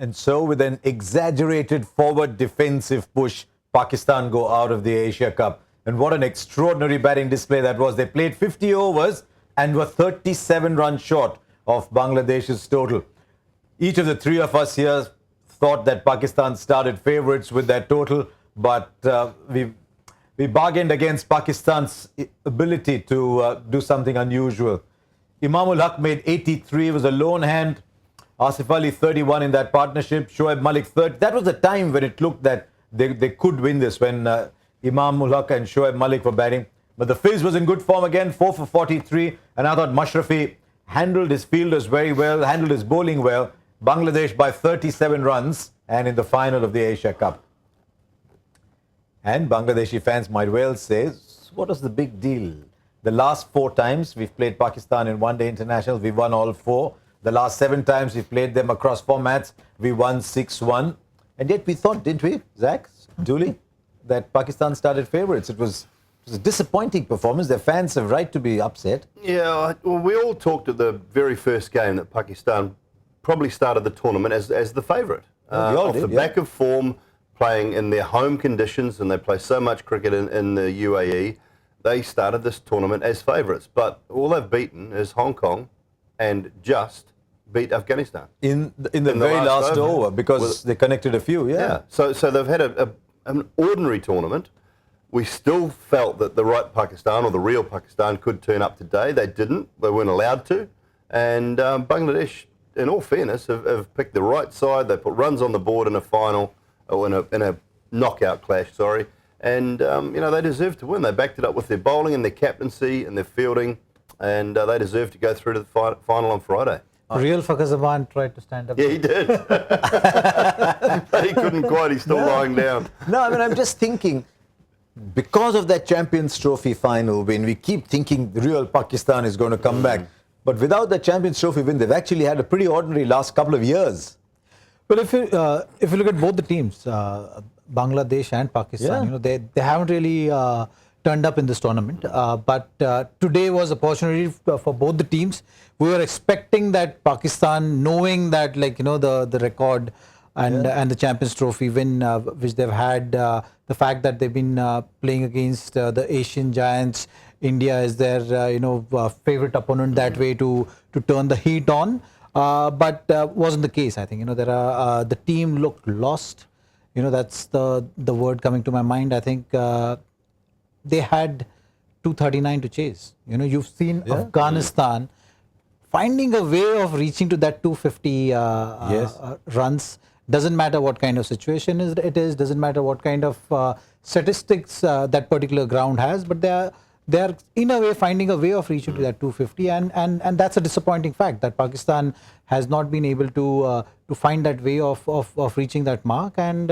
And so with an exaggerated forward defensive push, Pakistan go out of the Asia Cup. And what an extraordinary batting display that was. They played 50 overs and were 37 runs short of Bangladesh's total. Each of the three of us here thought that Pakistan started favourites with that total, but we bargained against Pakistan's ability to do something unusual. Imamul Haq made 83, was a lone hand. Asif Ali 31 in that partnership. Shoaib Malik 30. That was the time when it looked that they could win this, when Imamul Haq and Shoaib Malik were batting. But the Fizz was in good form again, 4 for 43. And I thought Mashrafi handled his fielders very well, handled his bowling well. Bangladesh by 37 runs and in the final of the Asia Cup. And Bangladeshi fans might well say, what is the big deal? The last 4 times we've played Pakistan in one-day internationals, we won all 4. The last 7 times we played them across formats, we won 6-1. And yet we thought, didn't we, Zach, Dooley, that Pakistan started favourites. It was a disappointing performance. Their fans have right to be upset. Yeah, well, we all talked at the very first game that Pakistan probably started the tournament as the favourite. Off the back of form, playing in their home conditions, and they play so much cricket in the UAE, they started this tournament as favourites. But all they've beaten is Hong Kong and just beat Afghanistan. In the very last over, because they connected a few, yeah. So they've had an ordinary tournament. We still felt that the right Pakistan, or the real Pakistan, could turn up today. They didn't. They weren't allowed to. And Bangladesh, in all fairness, have picked the right side. They put runs on the board in a final, or in a knockout clash, sorry. And, they deserve to win. They backed it up with their bowling and their captaincy and their fielding. And they deserve to go through to the final on Friday. Real Fakhar Zaman tried to stand up. Yeah, he did. But he couldn't quite. He's still lying down. No, I mean, I'm just thinking, because of that Champions Trophy final win, we keep thinking the real Pakistan is going to come back. But without the Champions Trophy win, they've actually had a pretty ordinary last couple of years. Well, if you look at both the teams, Bangladesh and Pakistan, they haven't really turned up in this tournament. But today was an opportunity for both the teams. We were expecting that Pakistan, knowing that the record and the Champions Trophy win which they've had, the fact that they've been playing against the Asian giants, India is their favorite opponent that way to turn the heat on. But wasn't the case. I think the team looked lost. That's the word coming to my mind. I think they had 239 to chase. You've seen Afghanistan finding a way of reaching to that 250 runs. Doesn't matter what kind of situation it is. Doesn't matter what kind of statistics that particular ground has. But they're in a way finding a way of reaching to that 250, and that's a disappointing fact that Pakistan has not been able to find that way of reaching that mark. And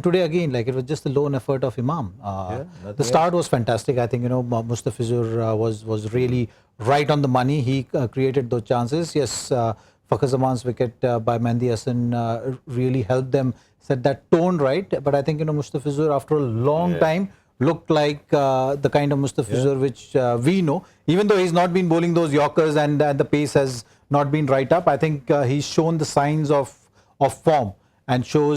today again, it was just a lone effort of Imam. The start was fantastic. I think Mustafizur was really right on the money. He created those chances. Yes, Fakhar Zaman's wicket by Mehdi Hasan really helped them set that tone right. But I think Mustafizur, after a long time, looked like the kind of Mustafizur which we know. Even though he's not been bowling those Yorkers and the pace has not been right up, I think he's shown the signs of form and shown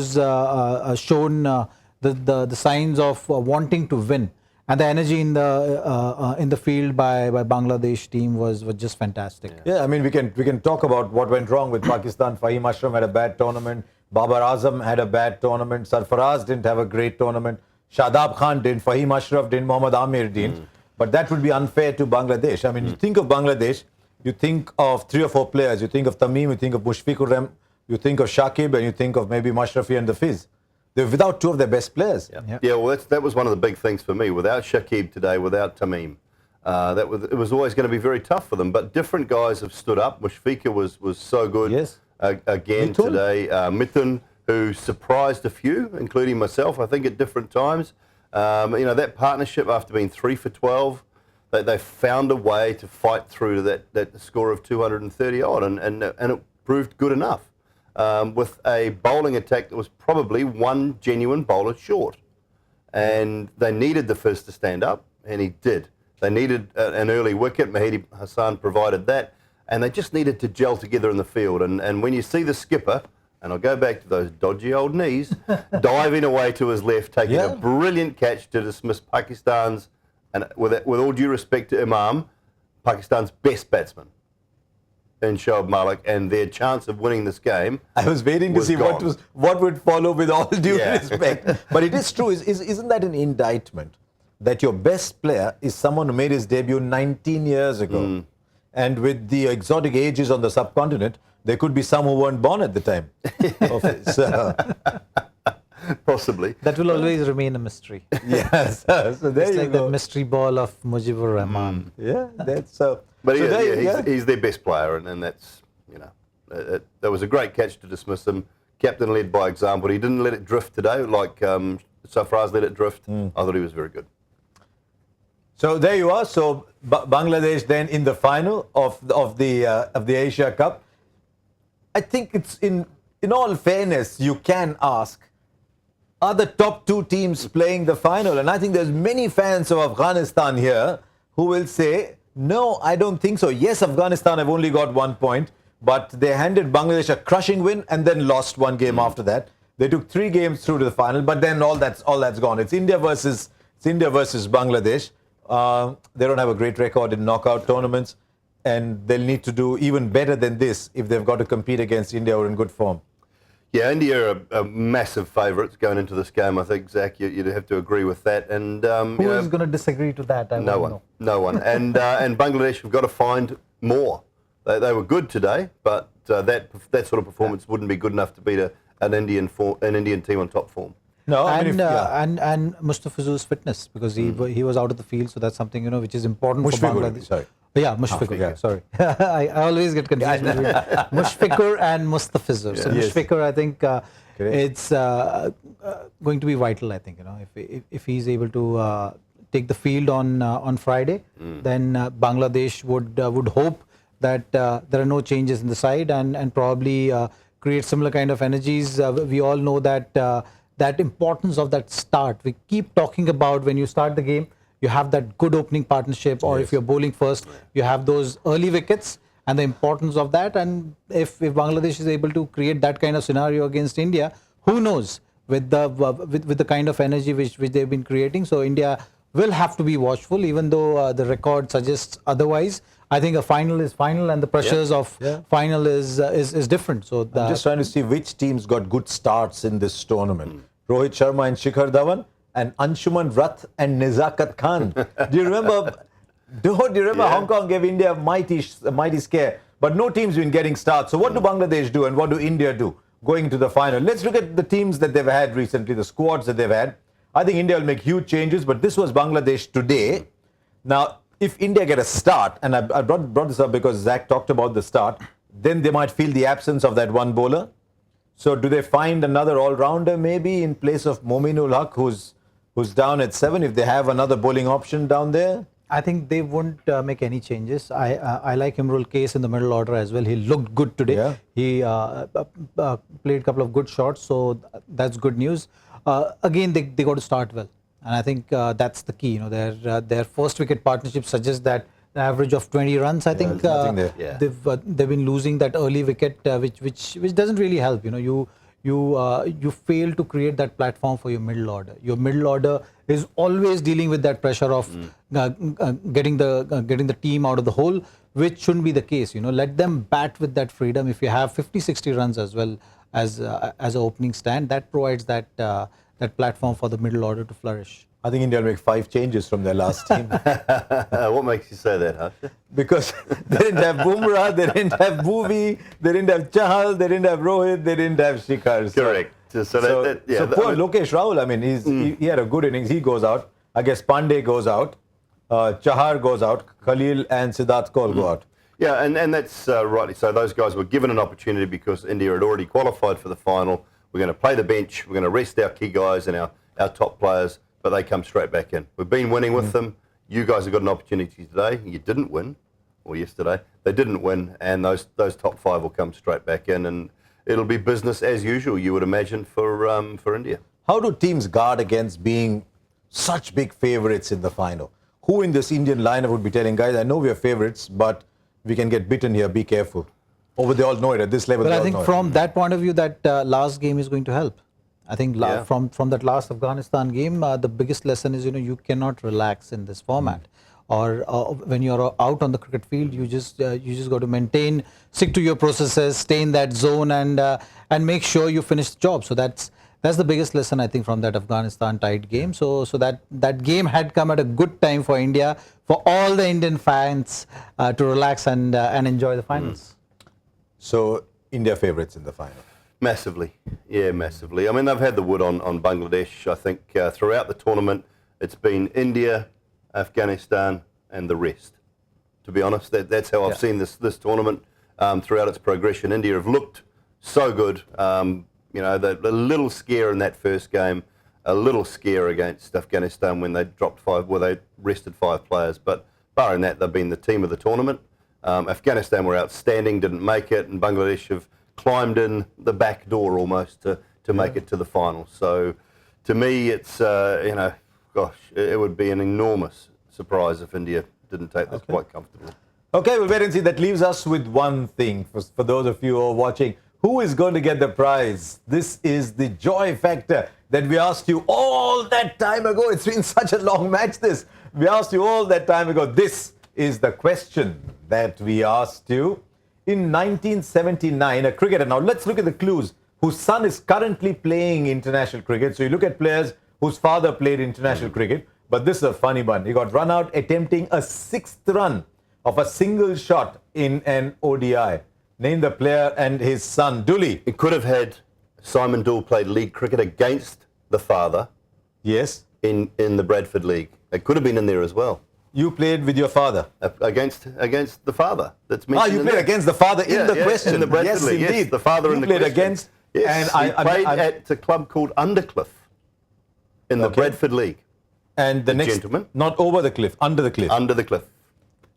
the signs of wanting to win. And the energy in the field by Bangladesh team was just fantastic. Yeah, I mean, we can talk about what went wrong with Pakistan. Fahim Ashram had a bad tournament. Babar Azam had a bad tournament. Sarfaraz didn't have a great tournament. Shadab Khan didn't, Fahim Ashraf didn't, Mohammad Amir didn't. But that would be unfair to Bangladesh. I mean, you think of Bangladesh, you think of 3 or 4 players. You think of Tamim, you think of Mushfiqur Rahman, you think of Shakib, and you think of maybe Mashrafi and the Fizz. They're without 2 of their best players. Yeah, well, that was one of the big things for me. Without Shakib today, without Tamim, it was always going to be very tough for them. But different guys have stood up. Mushfiqur was so good again today. Mithun, who surprised a few, including myself, I think, at different times. That partnership, after being 3 for 12, they found a way to fight through to that score of 230 odd, and it proved good enough. With a bowling attack that was probably one genuine bowler short. And they needed the Fizz to stand up, and he did. They needed an early wicket. Mehdi Hasan provided that. And they just needed to gel together in the field. And when you see the skipper and I'll go back to those dodgy old knees, diving away to his left, taking a brilliant catch to dismiss Pakistan's, and with all due respect to Imam, Pakistan's best batsman in Shoaib Malik, and their chance of winning this game. I was waiting to see what would follow, with all due respect. But it is true. Isn't that an indictment? That your best player is someone who made his debut 19 years ago. And with the exotic ages on the subcontinent, there could be some who weren't born at the time. So, possibly. That will always remain a mystery. Yes. So there it's you like go. the mystery ball of Mujibur Rahman. Yeah, that's so. But So he's their best player, and that's, that was a great catch to dismiss him. Captain led by example. He didn't let it drift today, like Safraz let it drift. I thought he was very good. So there you are. So Bangladesh then in the final of the Asia Cup. I think it's in all fairness, you can ask, are the top two teams playing the final? And I think there's many fans of Afghanistan here who will say, no, I don't think so. Yes, Afghanistan have only got 1 point, but they handed Bangladesh a crushing win and then lost one game after that. They took 3 games through to the final, but then all that's gone. It's India versus Bangladesh. They don't have a great record in knockout tournaments, and they'll need to do even better than this if they've got to compete against India who are in good form. Yeah, India are massive favourites going into this game. I think, Zach, you'd have to agree with that. And Who is going to disagree to that? No one. And Bangladesh have got to find more. They were good today, but that sort of performance wouldn't be good enough to beat an Indian team on top form. No, and Mustafizur's fitness, because he was out of the field, so that's something which is important for Bangladesh. Sorry. Yeah, Mushfiqur. Yeah. Sorry, I always get confused between Mushfiqur and Mustafizur. So Mushfiqur, I think it's going to be vital. I think if he's able to take the field on Friday, then Bangladesh would hope that there are no changes in the side and probably create similar kind of energies. We all know that that importance of that start. We keep talking about when you start the game, you have that good opening partnership, or if you're bowling first, you have those early wickets and the importance of that. And if Bangladesh is able to create that kind of scenario against India, who knows with the kind of energy which they've been creating. So India will have to be watchful, even though the record suggests otherwise. I think a final is final, and the pressures of final is different. So I'm just trying to see which teams got good starts in this tournament. Rohit Sharma and Shikhar Dhawan, and Anshuman Rath and Nizakat Khan. Do you remember? Hong Kong gave India a mighty scare, but no team's been getting starts. So what do Bangladesh do, and what do India do going into the final? Let's look at the teams that they've had recently, the squads that they've had. I think India will make huge changes, but this was Bangladesh today. Now, if India get a start, and I brought this up because Zach talked about the start, then they might feel the absence of that one bowler. So do they find another all-rounder maybe in place of Mominul Haq, who's down at 7, if they have another bowling option down there? I think they won't make any changes. I like Imrul Case in the middle order as well. He looked good today. Yeah. He played a couple of good shots, so that's good news. Again, they got to start well, and I think that's the key. Their first wicket partnership suggests that the average of 20 runs. I think they've been losing that early wicket, which doesn't really help. You fail to create that platform for your middle order. Your middle order is always dealing with that pressure of getting the team out of the hole, which shouldn't be the case. Let them bat with that freedom. If you have 50-60 runs as well as an opening stand, that provides that platform for the middle order to flourish. I think India will make 5 changes from their last team. What makes you say that, Harsha? Because they didn't have Bumrah, they didn't have Bhuvi, they didn't have Chahal, they didn't have Rohit, they didn't have Shikhar. Correct. So poor Lokesh Rahul, I mean, he had a good innings. He goes out. I guess Pandey goes out. Chahar goes out. Khalil and Siddharth Kaul go out. Yeah, and that's rightly so. Those guys were given an opportunity because India had already qualified for the final. We're going to play the bench. We're going to rest our key guys and our top players, but they come straight back in. We've been winning with them. You guys have got an opportunity today. You didn't win, or yesterday. They didn't win, and those top 5 will come straight back in, and it'll be business as usual, you would imagine, for India. How do teams guard against being such big favourites in the final? Who in this Indian lineup would be telling guys, I know we are favourites, but we can get bitten here, be careful? Over they all know it at this level. But they I all think know it. from that point of view, that last game is going to help. I think Yeah. from that last Afghanistan game, the biggest lesson is, you cannot relax in this format. Or when you're out on the cricket field, you just got to maintain, stick to your processes, stay in that zone, and make sure you finish the job. So that's the biggest lesson, I think, from that Afghanistan tied game. So that game had come at a good time for India, for all the Indian fans to relax and enjoy the finals. So India favourites in the final. Massively, yeah, massively. I mean, they've had the wood on Bangladesh. I think throughout the tournament, it's been India, Afghanistan, and the rest. To be honest, that's how I've seen this tournament throughout its progression. India have looked so good. The little scare in that first game, a little scare against Afghanistan when they they rested 5 players. But barring that, they've been the team of the tournament. Afghanistan were outstanding, didn't make it, and Bangladesh have climbed in the back door almost to make it to the final. So to me, it's, gosh, it would be an enormous surprise if India didn't take this quite comfortably. Okay, we'll wait and see. That leaves us with one thing. For those of you who are watching, who is going to get the prize? This is the joy factor that we asked you all that time ago. It's been such a long match, this. We asked you all that time ago. This is the question that we asked you. In 1979, a cricketer, now let's look at the clues, whose son is currently playing international cricket. So you look at players whose father played international cricket. But this is a funny one. He got run out attempting a 6th run of a single shot in an ODI. Name the player and his son. Doull. It could have had Simon Doull played league cricket against the father. Yes. In the Bradford League. It could have been in there as well. You played with your father? Against the father. That's mentioned. You played against the father in the question. In the Bradford yes, League. indeed. Yes, the father you in the played question. Against. Yes, And he played at a club called Undercliff in the Bradford League. And the next, gentleman, not over the cliff, under the cliff. Under the cliff.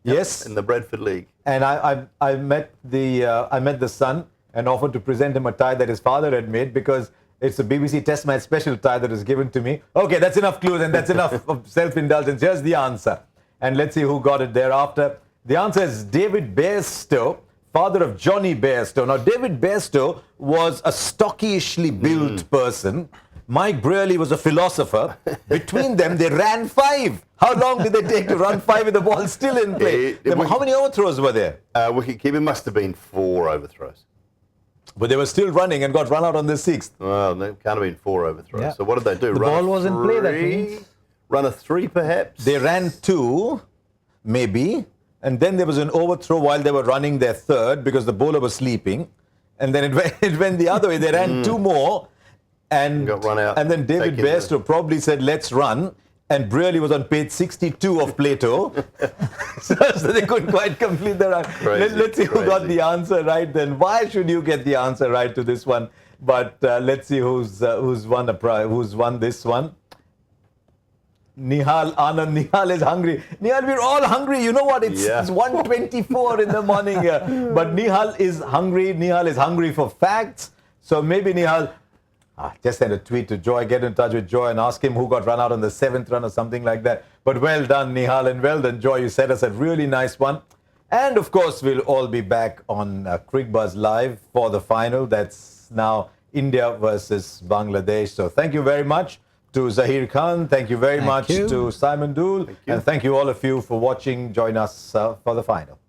Yes. In the Bradford League. And I met the son and offered to present him a tie that his father had made, because it's a BBC Test match special tie that is given to me. Okay, that's enough clues and that's enough of self-indulgence. Here's the answer. And let's see who got it thereafter. The answer is David Bairstow, father of Johnny Bairstow. Now, David Bairstow was a stockishly built person. Mike Brearley was a philosopher. Between them, they ran 5. How long did they take to run 5 with the ball still in play? How many overthrows were there? Wicketkeeper must have been 4 overthrows. But they were still running and got run out on the 6th. Well, there can't have been 4 overthrows. Yeah. So what did they do? The ball was in play, that means. Run a 3 perhaps? They ran 2, maybe. And then there was an overthrow while they were running their 3rd, because the bowler was sleeping. And then it went the other way. They ran 2 more. And got run out. And then David Bairstow probably said, let's run. And Brearley was on page 62 of Plato. so they couldn't quite complete the run. Let's see who got the answer right then. Why should you get the answer right to this one? But let's see who's won a prize, who's won this one. Nihal Anand. Nihal is hungry. Nihal, we're all hungry. You know what? It's 1:24 in the morning here. But Nihal is hungry. Nihal is hungry for facts. So maybe Nihal, just send a tweet to Joy, get in touch with Joy and ask him who got run out on the 7th run or something like that. But well done, Nihal, and well done, Joy. You set us a really nice one. And of course, we'll all be back on Cricbuzz Live for the final. That's now India versus Bangladesh. So thank you very much to Zaheer Khan. Thank you very much to Simon Doull. And thank you all of you for watching. Join us for the final.